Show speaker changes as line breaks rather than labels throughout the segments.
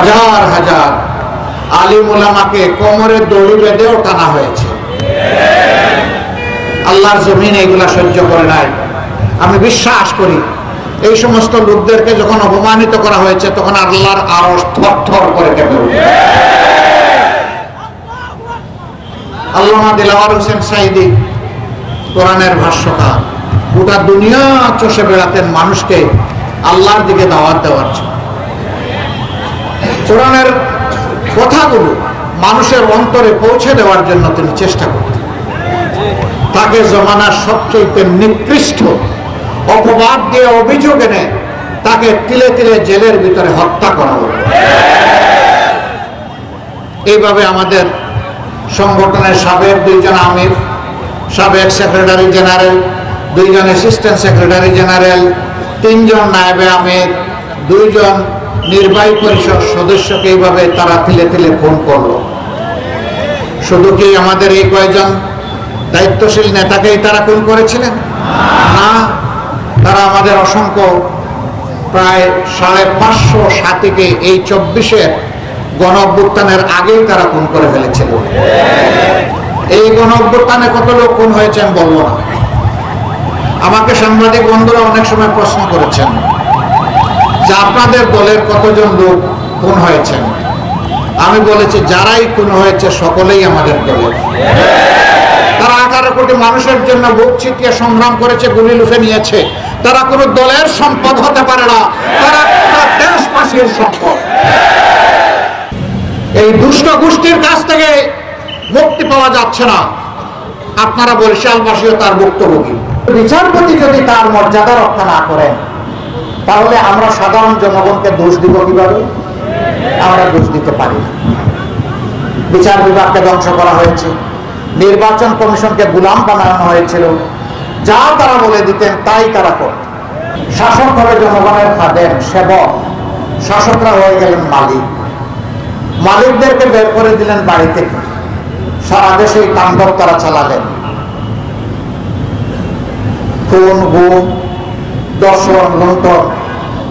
হাজার হাজার আলিম উলামাকে কোমরে দড়ি বেঁধেও টানা হয়েছে। আল্লাহর জমিন এগুলা সহ্য করে নাই। আমি বিশ্বাস করি এই সমস্ত লোকদেরকে যখন অপমানিত করা হয়েছে তখন আল্লাহর আরশ থরথর করে কেঁপে উঠে। আল্লামা দিলওয়ার হোসেন সাঈদী কোরআনের ভাষ্যকার, গোটা দুনিয়া চষে বেড়াতেন মানুষকে আল্লাহর দিকে দাওয়াত দেওয়ার জন্য। কোরআনের কথাগুলো মানুষের অন্তরে পৌঁছে দেওয়ার জন্য তিনি চেষ্টা করতেন। তাকে জমানার সবচেয়ে নিকৃষ্ট অপবাদ দিয়ে অভিযোগ এনে তাকে তিলে তিলে জেলের ভিতরে হত্যা করা হলো। এইভাবে আমাদের সংগঠনের সাবেক 2 জন আমির, সাবেক সেক্রেটারি জেনারেল, 2 জন অ্যাসিস্ট্যান্ট সেক্রেটারি জেনারেল, 3 জন নায়েবে আমির, 2 জন নির্বাহী পরিষদ সদস্যকে এইভাবে তারা তিলে তিলে খুন করলো। শুধু কি আমাদের এই কয়েকজন দায়িত্বশীল নেতাকেই তারা খুন করেছিলেন? না, তারা আমাদের অসংখ্য প্রায় 550 সাথীকে এই 24-এর গণ অভ্যুত্থানের আগেই তারা খুন করে ফেলেছিল। এই গণ অভ্যুত্থানে কত লোক খুন হয়েছে আমি বলবো না। আমাকে সাংবাদিক বন্ধুরা অনেক সময় প্রশ্ন করেছেন যে আপনাদের দলের কতজন লোক খুন হয়েছেন। আমি বলেছি যারাই খুন হয়েছে সকলেই আমাদের দলের। তারা 18 কোটি মানুষের জন্য বুক চিতিয়ে সংগ্রাম করেছে, গুলি লুফে নিয়েছে। তারা কোনো দলের সম্পদ হতে পারে না, তারা দেশবাসীর সম্পদ। এই দুষ্ট গোষ্ঠীর কাছ থেকে মুক্তি পাওয়া যাচ্ছে না। আপনারা বরিশালবাসীও তার ভুক্তভোগী। বিচারপতি যদি তার মর্যাদা রক্ষা না করেন তাহলে আমরা সাধারণ জনগণকে দোষ দিব কিভাবে? আমরা দোষ দিতে পারি না। বিচার বিভাগকে ধ্বংস করা হয়েছে, নির্বাচন কমিশনকে গোলাম বানানো হয়েছিল। যা তারা বলে দিতেন তাই তারা করত। শাসক হবে জনগণের খাদেম, সেবক। শাসকরা হয়ে গেলেন মালিক। মালিকদেরকে বের করে দিলেন বাড়ি থেকে। সারা দেশে তাণ্ডব তারা চালালেন। খুন, গুম, দর্শন, লুণ্ঠন,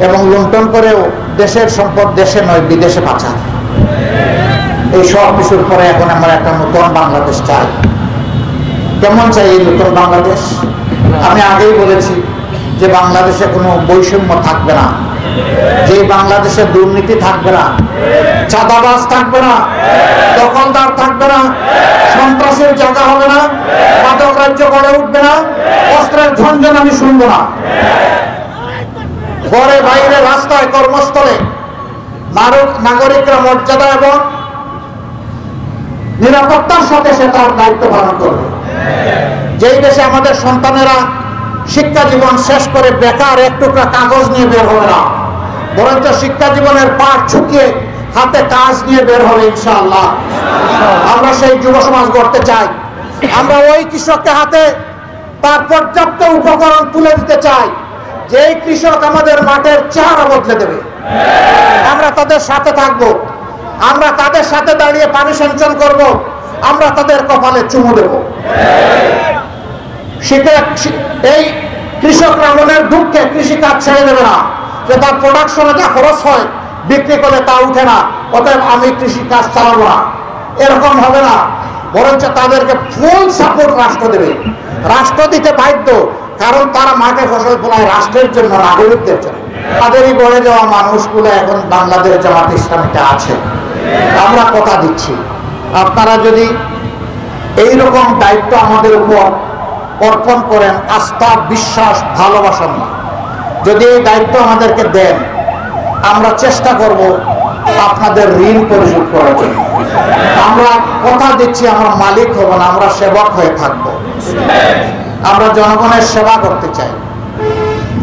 এবং লুণ্ঠন করেও দেশের সম্পদ দেশে নয় বিদেশে পাচার। এই সব কিছুর পরে এখন আমরা একটা নতুন বাংলাদেশ চাই। কেমন চাই এই নতুন বাংলাদেশ? আমি আগেই বলেছি যে বাংলাদেশে কোনো বৈষম্য থাকবে না, যে বাংলাদেশে দুর্নীতি থাকবে না, চাঁদাবাজ থাকবে না, দখলদার থাকবে না, সন্ত্রাসের জায়গা হবে না, মাদক রাজ্য গড়ে উঠবে না, অস্ত্রের ঝঞ্ঝন আমি শুনবো না। ঘরে বাইরে রাস্তায় কর্মস্থলে নাগরিকরা মর্যাদা এবং নিরাপত্তার সাথে সে তার দায়িত্ব পালন করবে। যেই দেশে আমাদের সন্তানেরা শিক্ষা জীবন শেষ করে বেকার এক টুকরা কাগজ নিয়ে বের হবে না, বরঞ্চ শিক্ষা জীবনের পাঠ ছুটিয়ে হাতে কাজ নিয়ে বের হবে ইনশাআল্লাহ। আমরা সেই যুব সমাজ গড়তে চাই। আমরা ওই কৃষককে হাতে তার পর্যাপ্ত উপকরণ তুলে দিতে চাই, যেই কৃষক আমাদের মাঠের চেহারা বদলে দেবে। আমরা তাদের সাথে থাকবো, আমরা তাদের সাথে দাঁড়িয়ে পানি সিঞ্চন করব, আমরা তাদের কপালে চুমু দেব। এই কৃষকরা মনের দুঃখে কৃষিকাজ ছেড়ে দেবে না, যে তার প্রোডাকশনে যা খরচ হয় বিক্রি করলে তা উঠে না, অতএব আমি কৃষিকাজ চালাবো না, এরকম হবে না। বরঞ্চ তাদেরকে ফুল সাপোর্ট রাষ্ট্র দেবে। রাষ্ট্র দিতে বাধ্য, কারণ তারা মাঠে ফসল ফলায় রাষ্ট্রের জন্য, নাগরিকদের জন্য। তাদেরই গড়ে যাওয়া মানুষগুলো এখন বাংলাদেশ জামাত ইসলামীতে আছে। আমরা কথা দিচ্ছি, আপনারা যদি এইরকম দায়িত্ব আমাদের উপর অর্পণ করেন, আস্থা, বিশ্বাস, ভালোবাসা, যদি এই দায়িত্ব আমাদেরকে দেন, আমরা চেষ্টা করব আপনাদের ঋণ পরিশোধ করার জন্য। আমরা কথা দিচ্ছি, আমরা মালিক হব না, আমরা সেবক হয়ে থাকব। আমরা জনগণের সেবা করতে চাই।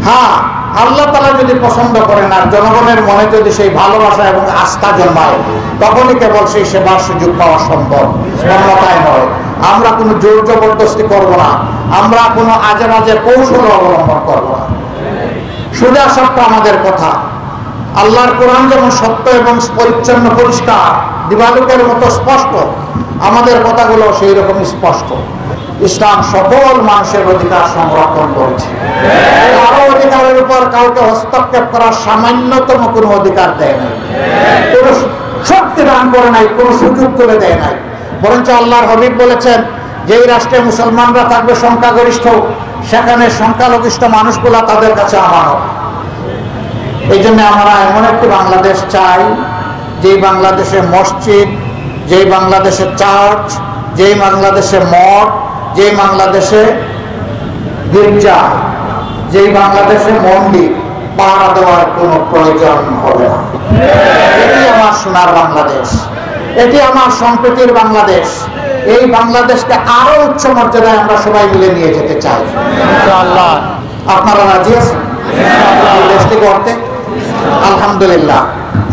হ্যাঁ, আল্লাহ তাআলা যদি পছন্দ করেন আর জনগণের মনে যদি সেই ভালোবাসা এবং আস্থা জন্মায়, তখনই কেবল সেই সেবার সুযোগ পাওয়া সম্ভব, অন্যথায় নয়। আমরা কোনো জোর জবরদস্তি করবো না, আমরা কোনো আজে বাজে কৌশল অবলম্বন করবো না। সোজা সত্য আমাদের কথা। আল্লাহর কোরআন যেমন সত্য এবং পরিচ্ছন্ন, পরিষ্কার, দিবালোকের মতো স্পষ্ট, আমাদের কথাগুলো সেই রকম স্পষ্ট। ইসলাম সকল মানুষের অধিকার সংরক্ষণ করেছে। কারো অধিকারের উপর কাউকে হস্তক্ষেপ করার সামান্যতম কোনো অধিকার দেয় না। পুরুষ দান করে নাই, কোনো সুযোগ করে দেয় নাই। বরঞ্চ আল্লাহর হাবিব বলেছেন, যেই রাষ্ট্রে মুসলমানরা থাকবে সংখ্যাগরিষ্ঠ, সেখানে সংখ্যালঘিষ্ঠ মানুষগুলা তাদের কাছে আমানত। এই জন্য আমরা এমন একটি বাংলাদেশ চাই, যেই বাংলাদেশে মসজিদ, যেই বাংলাদেশে চার্চ, যেই বাংলাদেশে মঠ, যেই বাংলাদেশে গির্জা, যেই বাংলাদেশে মন্দির পাহারা দেওয়ার কোনো প্রয়োজন হবে না। এটি আমার সোনার বাংলাদেশ, এটি আমার সম্প্রীতির বাংলাদেশ। এই বাংলাদেশকে আরো উচ্চ মর্যাদায় আমরা সবাই মিলে নিয়ে যেতে চাই। আপনারা রাজি আছেন দেশটি করতে? আলহামদুলিল্লাহ।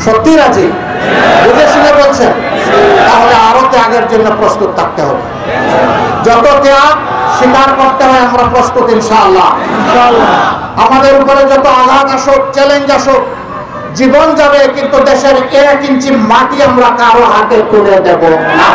সত্যি রাজি? বুঝে শুনে বলছেন? তাহলে আরো ত্যাগের জন্য প্রস্তুত থাকতে হবে। যত ত্যাগ স্বীকার করতে হয় আমরা প্রস্তুত ইনশাআল্লাহ। আমাদের উপরে যত আঘাত আসুক, চ্যালেঞ্জ আসুক, জীবন যাবে, কিন্তু দেশের 1 ইঞ্চি মাটি আমরা কারো হাতে তুলে দেব না।